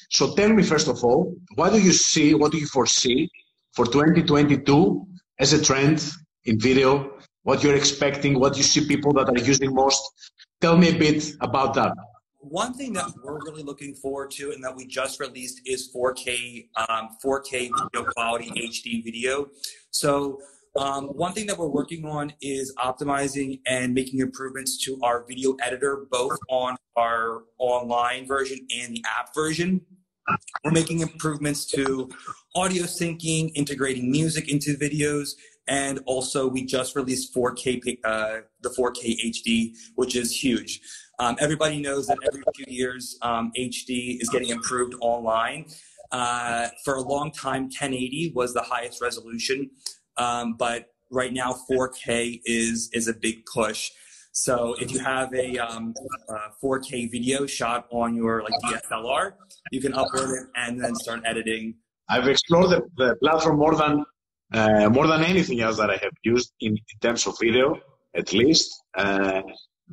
So tell me, first of all, what do you foresee for 2022 as a trend in video? What you're expecting, what you see people that are using most? Tell me a bit about that. One thing that we're really looking forward to and that we just released is 4K video quality HD video. So one thing that we're working on is optimizing and making improvements to our video editor, both on our online version and the app version. We're making improvements to audio syncing, integrating music into videos, and also we just released the 4K HD, which is huge. Everybody knows that every few years, HD is getting improved online. For a long time, 1080 was the highest resolution, but right now 4K is a big push. So if you have a 4K video shot on your DSLR, you can upload it and then start editing. I've explored the platform more than anything else that I have used in terms of video, at least.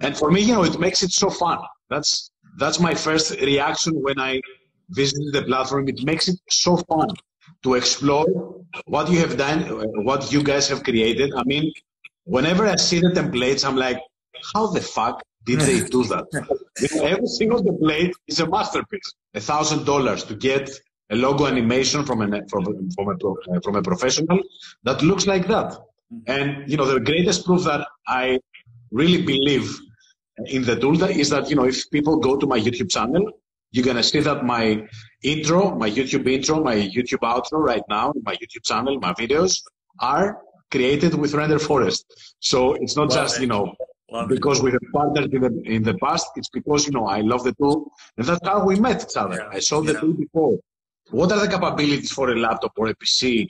And for me, it makes it so fun. That's my first reaction when I visited the platform. It makes it so fun to explore what you have done, what you guys have created. I mean, whenever I see the templates, I'm like, how the fuck did they do that? Every single template is a masterpiece. $1,000 to get a logo animation from a professional that looks like that. And the greatest proof that I really believe in the tool is that if people go to my YouTube channel, you're gonna see that my intro, my YouTube intro, my YouTube outro right now, my YouTube channel, my videos are created with Renderforest. So it's not just because we have partnered in the past. It's because I love the tool, and that's how we met each other. I saw the tool before. What are the capabilities for a laptop or a PC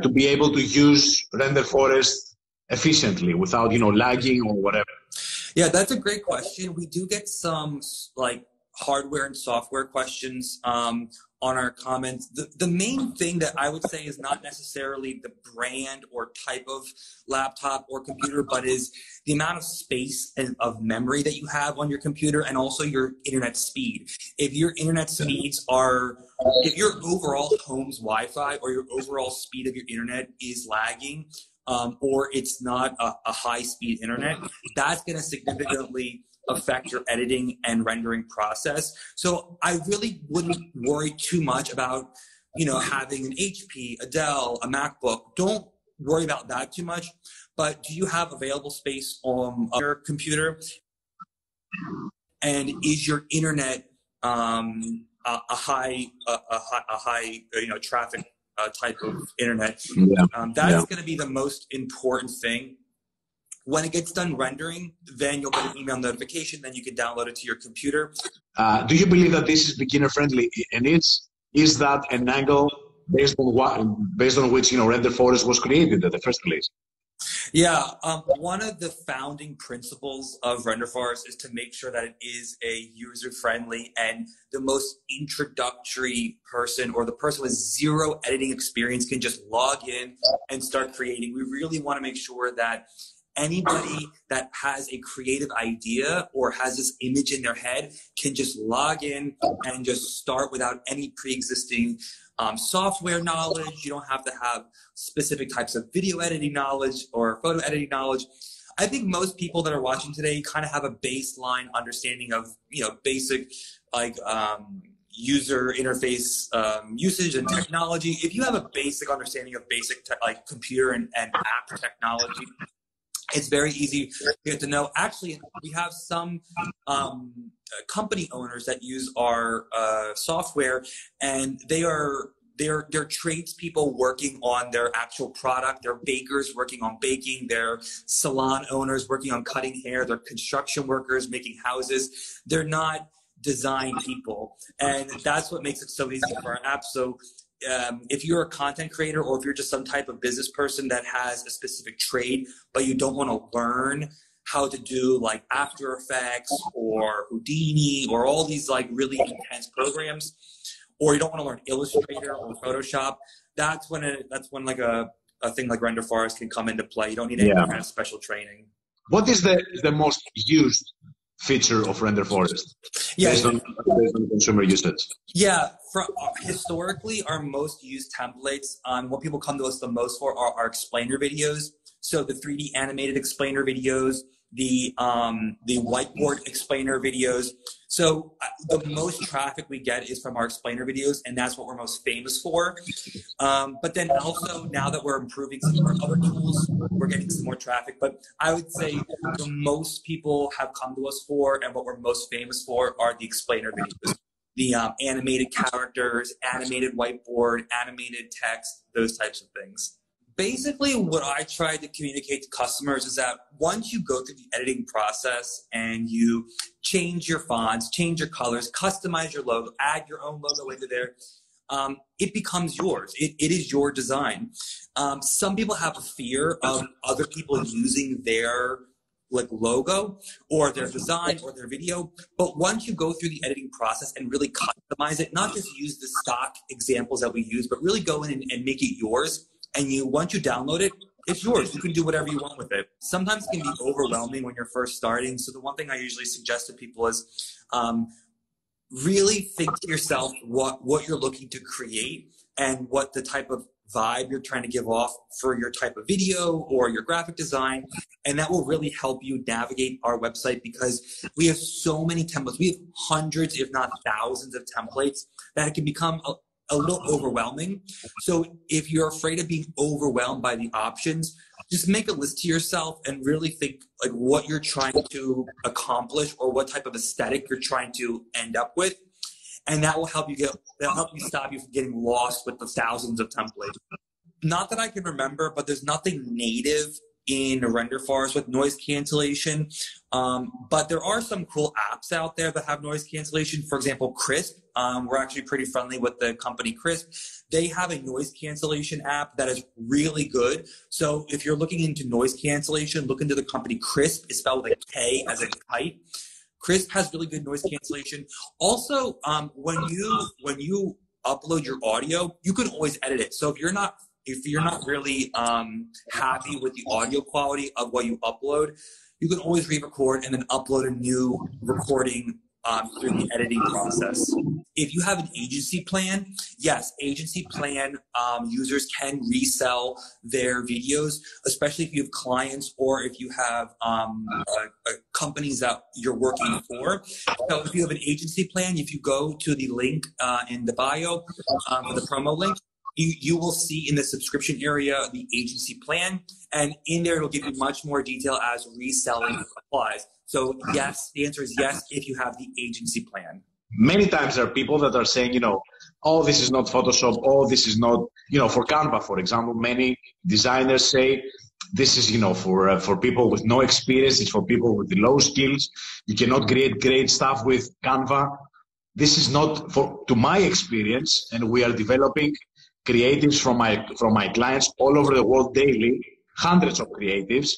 to be able to use Renderforest efficiently without lagging or whatever? Yeah, that's a great question. We do get some hardware and software questions on our comments. The main thing that I would say is not necessarily the brand or type of laptop or computer, but is the amount of space and of memory that you have on your computer, and also your internet speed. If your internet speeds if your overall home's Wi-Fi or your overall speed of your internet is lagging, or it's not a high-speed internet, that's going to significantly affect your editing and rendering process. So I really wouldn't worry too much about, having an HP, a Dell, a MacBook. Don't worry about that too much. But do you have available space on your computer? And is your internet a high traffic type of internet? That's going to be the most important thing. When it gets done rendering, then you'll get an email notification, then you can download it to your computer. Do you believe that this is beginner friendly? And is that an angle based on which Renderforest was created in the first place? Yeah, one of the founding principles of Renderforest is to make sure that it is a user-friendly and the most introductory person, or the person with zero editing experience, can just log in and start creating. We really want to make sure that anybody that has a creative idea or has this image in their head can just log in and just start without any pre-existing software knowledge. You don't have to have specific types of video editing knowledge or photo editing knowledge. I think most people that are watching today kind of have a baseline understanding of, basic user interface usage and technology. If you have a basic understanding of basic computer and app technology, it's very easy to get to know. Actually, we have some company owners that use our software, and they're tradespeople working on their actual product. They're bakers working on baking. They're salon owners working on cutting hair. They're construction workers making houses. They're not design people, and that's what makes it so easy for our app. So if you're a content creator, or if you're just some type of business person that has a specific trade, but you don't want to learn how to do After Effects or Houdini or all these really intense programs, or you don't want to learn Illustrator or Photoshop, that's when a thing like Renderforest can come into play. You don't need any kind of special training. What is the most used feature of Renderforest Yeah. based on consumer usage? Yeah, historically, our most used templates, what people come to us the most for are our explainer videos. So the 3D animated explainer videos, the whiteboard explainer videos. So the most traffic we get is from our explainer videos, and that's what we're most famous for. But then also, now that we're improving some of our other tools, we're getting some more traffic. But I would say the most people have come to us for, and what we're most famous for, are the explainer videos. The animated characters, animated whiteboard, animated text, those types of things. Basically, what I try to communicate to customers is that once you go through the editing process and you change your fonts, change your colors, customize your logo, add your own logo into there, it becomes yours. It is your design. Some people have a fear of other people using their logo or their design or their video, but once you go through the editing process and really customize it, not just use the stock examples that we use, but really go in and make it yours. And once you download it, it's yours. You can do whatever you want with it. Sometimes it can be overwhelming when you're first starting. So the one thing I usually suggest to people is really think to yourself what you're looking to create and what the type of vibe you're trying to give off for your type of video or your graphic design. And that will really help you navigate our website, because we have so many templates. We have hundreds, if not thousands of templates that it can become a little overwhelming. So if you're afraid of being overwhelmed by the options, just make a list to yourself and really think what you're trying to accomplish or what type of aesthetic you're trying to end up with. And that will help you stop you from getting lost with the thousands of templates. Not that I can remember, but there's nothing native in Renderforest with noise cancellation. But there are some cool apps out there that have noise cancellation. For example, Crisp. We're actually pretty friendly with the company Crisp. They have a noise cancellation app that is really good. So if you're looking into noise cancellation, look into the company Crisp. It's spelled with a K as in kite. Crisp has really good noise cancellation. Also, when you upload your audio, you can always edit it. So if you're not really happy with the audio quality of what you upload, you can always re-record and then upload a new recording through the editing process. If you have an agency plan, yes, agency plan users can resell their videos, especially if you have clients or if you have companies that you're working for. So if you have an agency plan, if you go to the link in the bio, the promo link, you will see in the subscription area the agency plan, and in there it'll give you much more detail as reselling applies. So yes, the answer is yes if you have the agency plan. Many times there are people that are saying, oh, this is not Photoshop, oh, this is not, for Canva, for example, many designers say this is, for people with no experience, it's for people with low skills. You cannot create great stuff with Canva. This is not to my experience, and we are developing creatives from my clients all over the world daily, hundreds of creatives.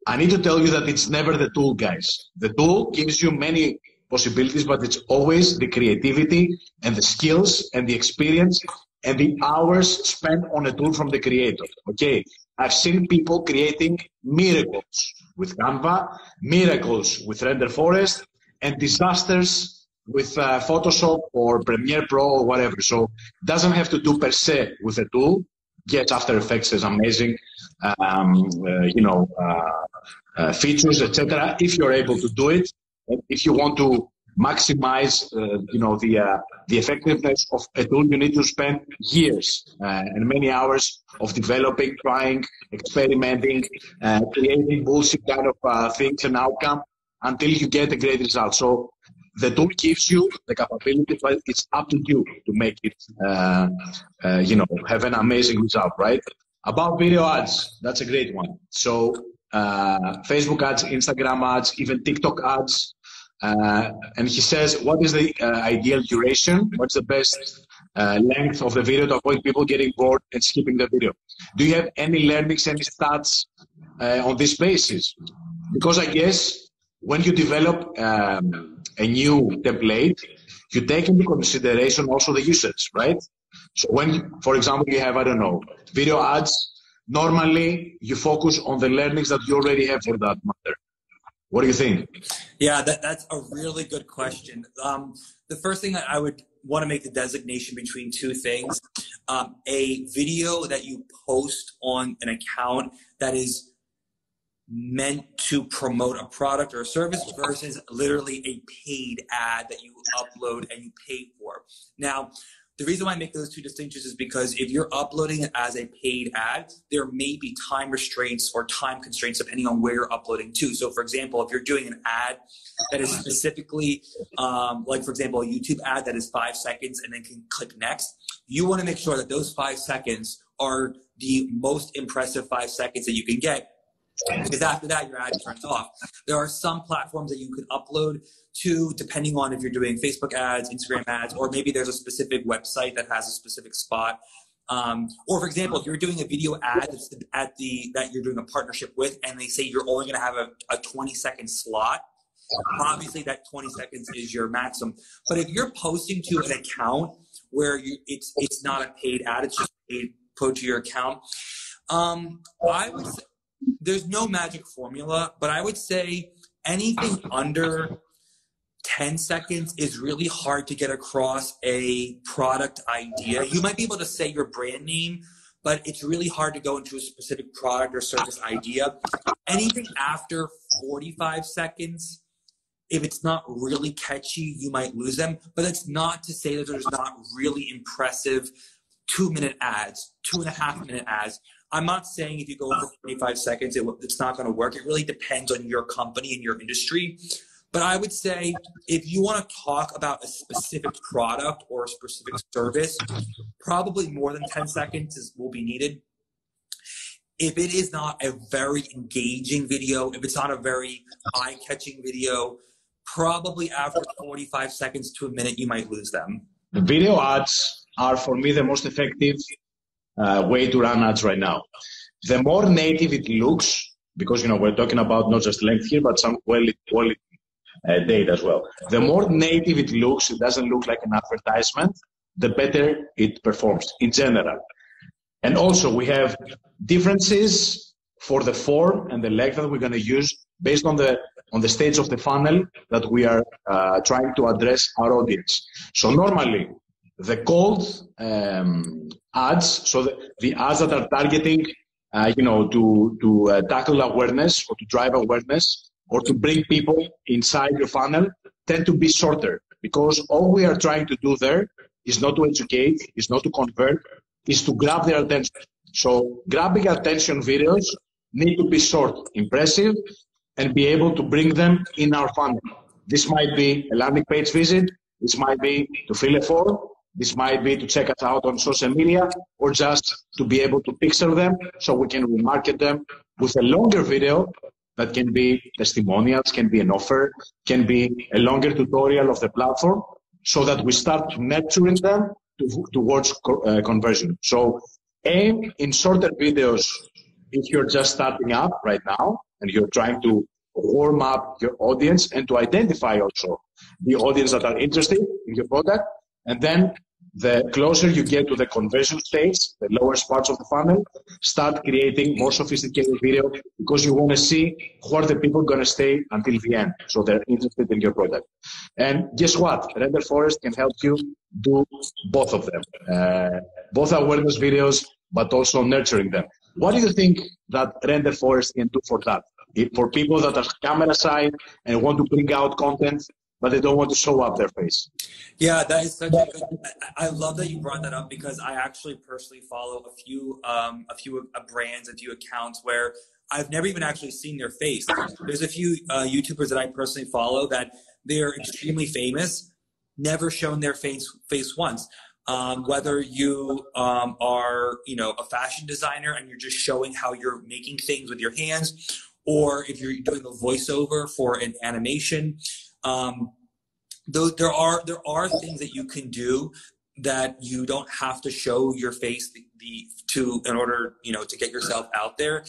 I need to tell you that it's never the tool, guys. The tool gives you many possibilities, but it's always the creativity and the skills and the experience and the hours spent on a tool from the creator. Okay, I've seen people creating miracles with Canva, miracles with Renderforest, and disasters with Photoshop or Premiere Pro or whatever. So it doesn't have to do per se with a tool. Yes, After Effects is amazing, features, etc. If you're able to do it, if you want to maximize, the effectiveness of a tool, you need to spend years and many hours of developing, trying, experimenting, creating bullshit kind of things and outcome until you get a great result. So the tool gives you the capability, but it's up to you to make it, have an amazing result, right? About video ads, that's a great one. So Facebook ads, Instagram ads, even TikTok ads. And he says, what is the ideal duration? What's the best length of the video to avoid people getting bored and skipping the video? Do you have any learnings, any stats on this basis? Because I guess when you develop a new template, you take into consideration also the usage, right? So when, for example, you have, video ads, normally you focus on the learnings that you already have for that matter. What do you think? Yeah, that's a really good question. The first thing that I would want to make the designation between two things. A video that you post on an account that is meant to promote a product or a service versus literally a paid ad that you upload and you pay for. Now, the reason why I make those two distinctions is because if you're uploading it as a paid ad, there may be time restraints or time constraints depending on where you're uploading to. So for example, if you're doing an ad that is specifically, like for example, a YouTube ad that is 5 seconds and then can click next, you want to make sure that those 5 seconds are the most impressive 5 seconds that you can get, because after that, your ad turns off. There are some platforms that you can upload to, depending on if you're doing Facebook ads, Instagram ads, or maybe there's a specific website that has a specific spot. Or for example, if you're doing a video ad that you're doing a partnership with, and they say you're only going to have a 20-second slot, obviously that 20 seconds is your maximum. But if you're posting to an account where it's not a paid ad, it's just paid put to your account, I would say, there's no magic formula, but I would say anything under 10 seconds is really hard to get across a product idea. You might be able to say your brand name, but it's really hard to go into a specific product or service idea. Anything after 45 seconds, if it's not really catchy, you might lose them. But that's not to say that there's not really impressive 2-minute ads, 2.5-minute ads. I'm not saying if you go over 25 seconds, it's not going to work. It really depends on your company and your industry. But I would say if you want to talk about a specific product or a specific service, probably more than 10 seconds will be needed. If it is not a very engaging video, if it's not a very eye-catching video, probably after 45 seconds to a minute, you might lose them. Video ads are, for me, the most effective way to run ads right now. The more native it looks, because we're talking about not just length here, but some quality data as well. The more native it looks, it doesn't look like an advertisement, the better it performs in general. And also we have differences for the form and the length that we're going to use based on the stage of the funnel that we are trying to address our audience. So normally the cold ads, so the ads that are targeting, to tackle awareness or to drive awareness or to bring people inside your funnel, tend to be shorter, because all we are trying to do there is not to educate, is not to convert, is to grab their attention. So grabbing attention videos need to be short, impressive, and be able to bring them in our funnel. This might be a landing page visit, this might be to fill a form, this might be to check us out on social media, or just to be able to picture them so we can remarket them with a longer video that can be testimonials, can be an offer, can be a longer tutorial of the platform, so that we start nurturing them towards conversion. So aim in shorter videos if you're just starting up right now and you're trying to warm up your audience and to identify also the audience that are interested in your product. And then the closer you get to the conversion stage, the lower parts of the funnel, start creating more sophisticated video, because you want to see who are the people going to stay until the end, so they're interested in your product. And guess what? Renderforest can help you do both of them, both awareness videos, but also nurturing them. What do you think that Renderforest can do for that? For people that are camera shy and want to bring out content, but they don't want to show up their face. Yeah, that is such a good. I love that you brought that up, because I actually personally follow a few brands, a few accounts where I've never even actually seen their face. There's a few YouTubers that I personally follow that they're extremely famous, never shown their face once. Whether you are a fashion designer and you're just showing how you're making things with your hands, or if you're doing a voiceover for an animation. There are things that you can do that you don't have to show your face in order to get yourself out there.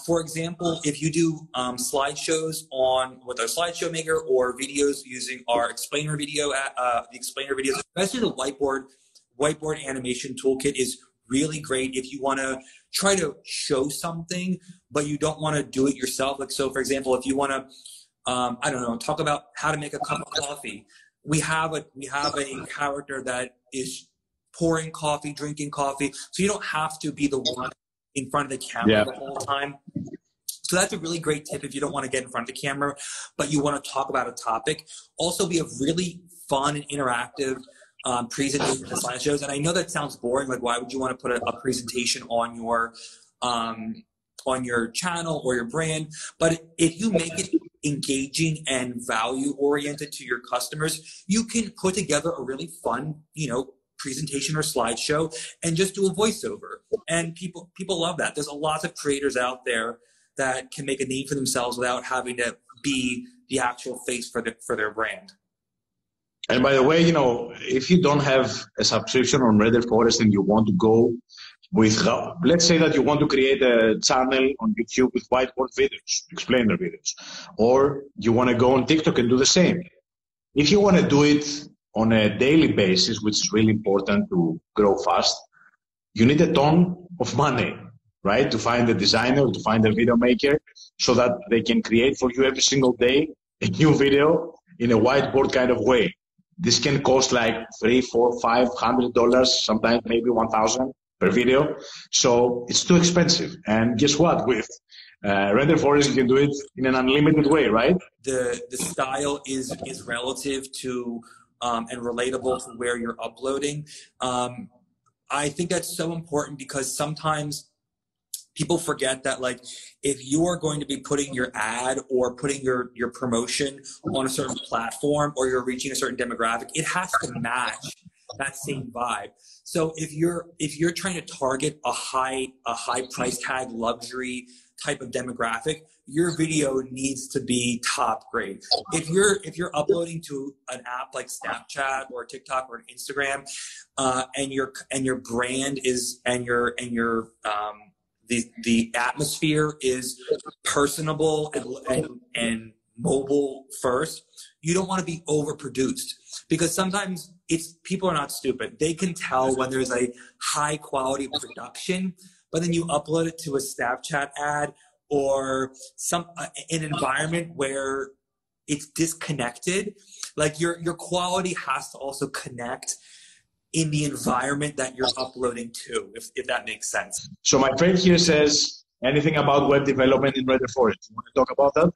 For example, if you do slideshows with our slideshow maker, or videos using our explainer video, the explainer videos, especially the whiteboard animation toolkit is really great if you want to try to show something, but you don't want to do it yourself. Like, so for example, if you want to, I don't know, talk about how to make a cup of coffee. We have a character that is pouring coffee, drinking coffee. So you don't have to be the one in front of the camera the whole time. So that's a really great tip if you don't want to get in front of the camera, but you want to talk about a topic. Also, we have really fun and interactive presentations and slideshows. And I know that sounds boring. Like, why would you want to put a presentation on your channel or your brand? But if you make it engaging and value oriented to your customers, you can put together a really fun, presentation or slideshow and just do a voiceover. And people love that. There's a lot of creators out there that can make a name for themselves without having to be the actual face for their brand. And by the way, if you don't have a subscription on Renderforest and you want to go with, let's say that you want to create a channel on YouTube with whiteboard videos, explainer videos, or you want to go on TikTok and do the same. If you want to do it on a daily basis, which is really important to grow fast, you need a ton of money, right? To find a designer, to find a video maker, so that they can create for you every single day a new video in a whiteboard kind of way. This can cost like $300, $400, $500, sometimes maybe $1,000 per video. So it's too expensive. And guess what? With Renderforest, you can do it in an unlimited way, right? The style is relative to and relatable to where you're uploading. I think that's so important because sometimes people forget that, like, if you are going to be putting your ad or putting your promotion on a certain platform, or you're reaching a certain demographic, it has to match that same vibe. So if you're trying to target a high price tag luxury type of demographic, your video needs to be top grade. If you're uploading to an app like Snapchat or TikTok or Instagram, and your brand is the atmosphere is personable and mobile first, you don't want to be overproduced, because sometimes people are not stupid. They can tell when there's a high quality production, but then you upload it to a Snapchat ad or an environment where it's disconnected. Like, your quality has to also connect in the environment that you're uploading to, if that makes sense. So my friend here says, anything about web development in Renderforest? You want to talk about that?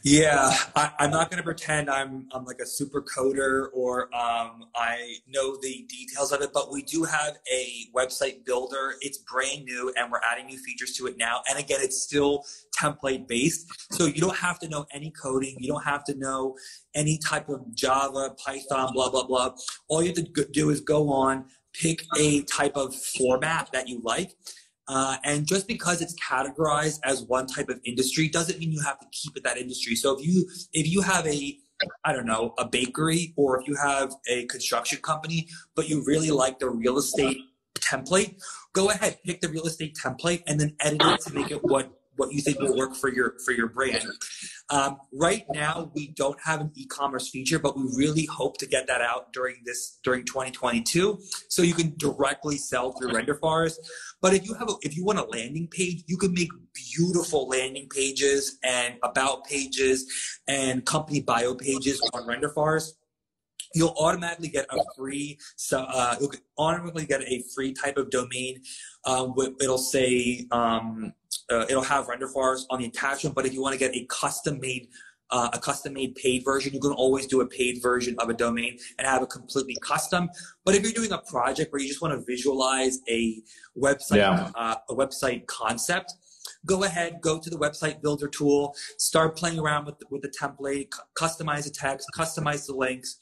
Yeah, I'm not going to pretend I'm like a super coder or I know the details of it, but we do have a website builder. It's brand new and we're adding new features to it now. And again, it's still template based. So you don't have to know any coding. You don't have to know any type of Java, Python, blah, blah, blah. All you have to do is go on, pick a type of format that you like. And just because it's categorized as one type of industry doesn't mean you have to keep it that industry. So if you have a bakery, or if you have a construction company, but you really like the real estate template, go ahead, pick the real estate template and then edit it to make it what you think will work for your brand. Right now, we don't have an e-commerce feature, but we really hope to get that out during 2022, so you can directly sell through Renderforest. But if you want a landing page, you can make beautiful landing pages and about pages and company bio pages on Renderforest. You'll automatically get a free type of domain. It'll say it'll have Renderforest on the attachment. But if you want to get a custom made paid version, you can always do a paid version of a domain and have it completely custom. But if you're doing a project where you just want to visualize a website concept, go ahead, go to the website builder tool, start playing around with the template, customize the text, customize the links.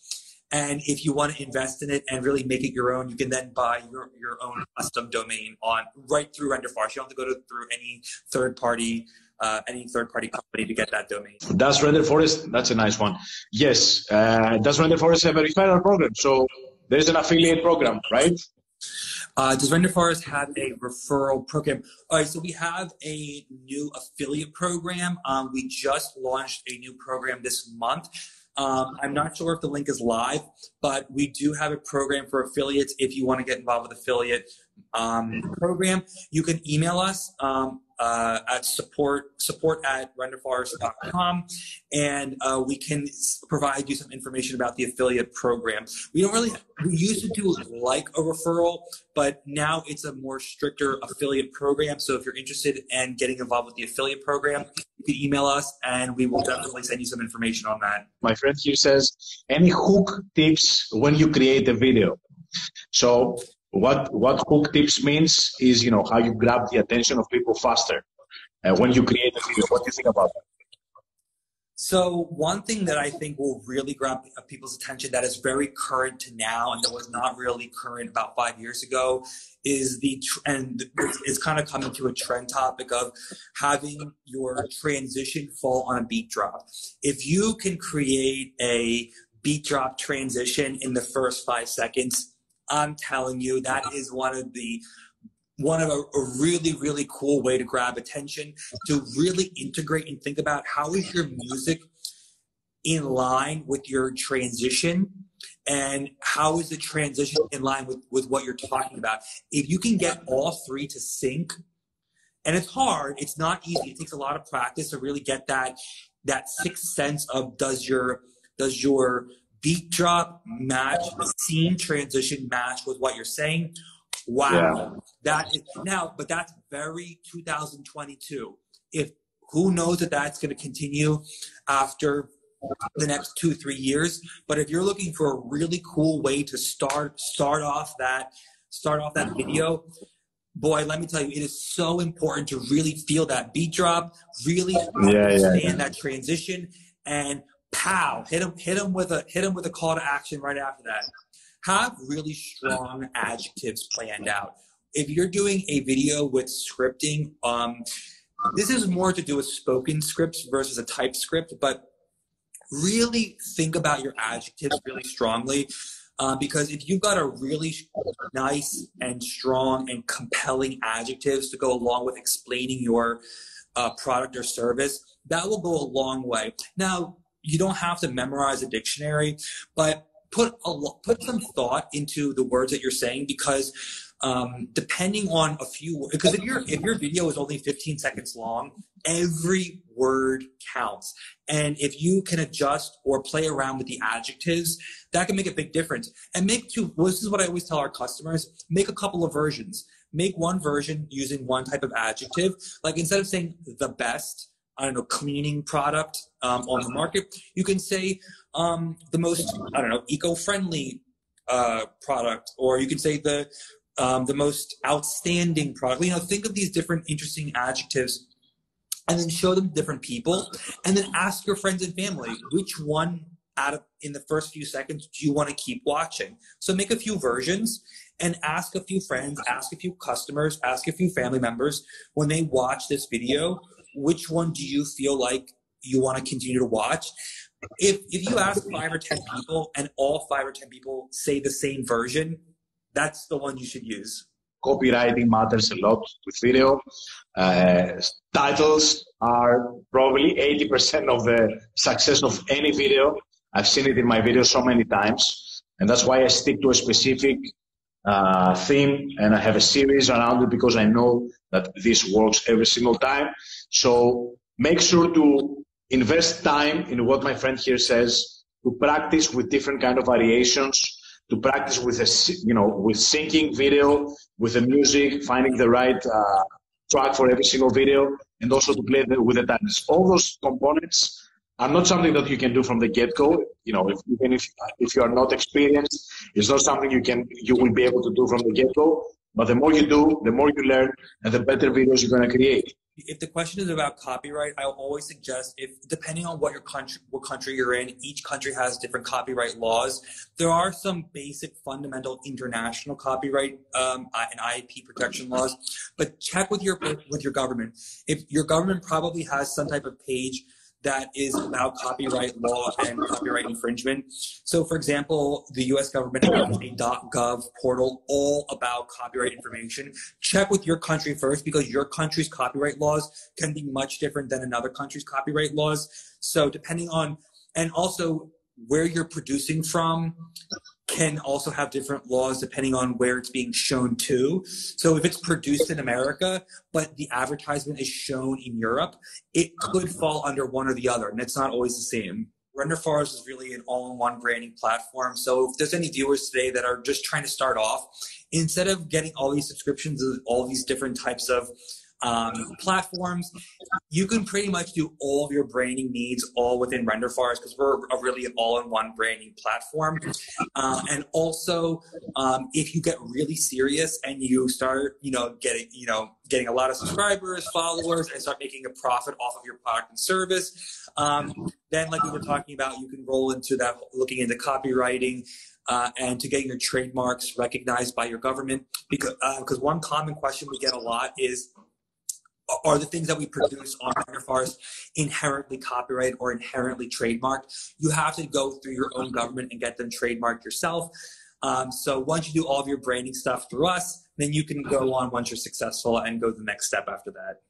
And if you want to invest in it and really make it your own, you can then buy your own custom domain right through Renderforest. You don't have to go through any third party company to get that domain. Does Renderforest? That's a nice one. Yes. Does Renderforest have a referral program? So there's an affiliate program, right? Does Renderforest have a referral program? All right, so we have a new affiliate program. We just launched a new program this month. I'm not sure if the link is live, but we do have a program for affiliates. If you want to get involved with affiliate, program, you can email us at support@renderforest.com, and we can provide you some information about the affiliate program. We used to do like a referral, but now it's a more stricter affiliate program. So if you're interested in getting involved with the affiliate program, you can email us and we will definitely send you some information on that. My friend here says, any hook tips when you create a video? So what hook tips means is, how you grab the attention of people faster when you create a video. What do you think about that? So one thing that I think will really grab people's attention that is very current to now and that was not really current about 5 years ago is it's kind of coming to a trend topic of having your transition fall on a beat drop. If you can create a beat drop transition in the first 5 seconds, I'm telling you, that is one of a really, really cool way to grab attention, to really integrate and think about how is your music in line with your transition and how is the transition in line with what you're talking about. If you can get all three to sync, and it's hard, it's not easy, it takes a lot of practice to really get that sixth sense of does your beat drop match, the scene transition match with what you're saying. Wow. Yeah. But that's very 2022. Who knows if that's going to continue after the next 2-3 years. But if you're looking for a really cool way to start off that video, boy, let me tell you, it is so important to really feel that beat drop, really understand that transition, and pow, hit him with a call to action right after that. Have really strong adjectives planned out. If you're doing a video with scripting, this is more to do with spoken scripts versus a typed script, but really think about your adjectives really strongly, because if you've got a really nice and strong and compelling adjectives to go along with explaining your product or service, that will go a long way. Now, you don't have to memorize a dictionary, but put some thought into the words that you're saying, because depending on a few, because if your video is only 15 seconds long, every word counts. And if you can adjust or play around with the adjectives, that can make a big difference. And this is what I always tell our customers, make a couple of versions. Make one version using one type of adjective. Like instead of saying the best, I don't know, cleaning product on the market, you can say the most, I don't know, eco-friendly product, or you can say the most outstanding product. Think of these different interesting adjectives and then show them to different people, and then ask your friends and family, which one in the first few seconds do you want to keep watching? So make a few versions and ask a few friends, ask a few customers, ask a few family members, when they watch this video, which one do you feel like you want to continue to watch? If you ask 5 or 10 people and all 5 or 10 people say the same version, that's the one you should use. Copywriting matters a lot with video. Titles are probably 80% of the success of any video. I've seen it in my videos so many times, and that's why I stick to a specific theme, and I have a series around it, because I know that this works every single time. So make sure to invest time in what my friend here says, to practice with different kind of variations, to practice with with syncing video, with the music, finding the right track for every single video, and also to play with the timings. All those components are not something that you can do from the get-go. If you are not experienced, it's not something you will be able to do from the get-go. But the more you do, the more you learn, and the better videos you're going to create. If the question is about copyright, I'll always suggest, depending on what country you're in, each country has different copyright laws. There are some basic fundamental international copyright and IP protection laws, but check with your government. If your government probably has some type of page that is about copyright law and copyright infringement. So, for example, the U.S. government has a .gov portal all about copyright information. Check with your country first, because your country's copyright laws can be much different than another country's copyright laws. So depending on, and also where you're producing from, can also have different laws depending on where it's being shown to. So if it's produced in America, but the advertisement is shown in Europe, it could fall under one or the other, and it's not always the same. Renderforest is really an all-in-one branding platform. So if there's any viewers today that are just trying to start off, instead of getting all these subscriptions of all these different types of platforms, you can pretty much do all of your branding needs all within Renderforest, because we're really an all-in-one branding platform. And also, if you get really serious and you start, getting a lot of subscribers, followers, and start making a profit off of your product and service, then, like we were talking about, you can roll into that, looking into copywriting. And to getting your trademarks recognized by your government, because one common question we get a lot is, are the things that we produce on Renderforest inherently copyrighted or inherently trademarked? You have to go through your own government and get them trademarked yourself. So once you do all of your branding stuff through us, then you can go on, once you're successful, and go to the next step after that.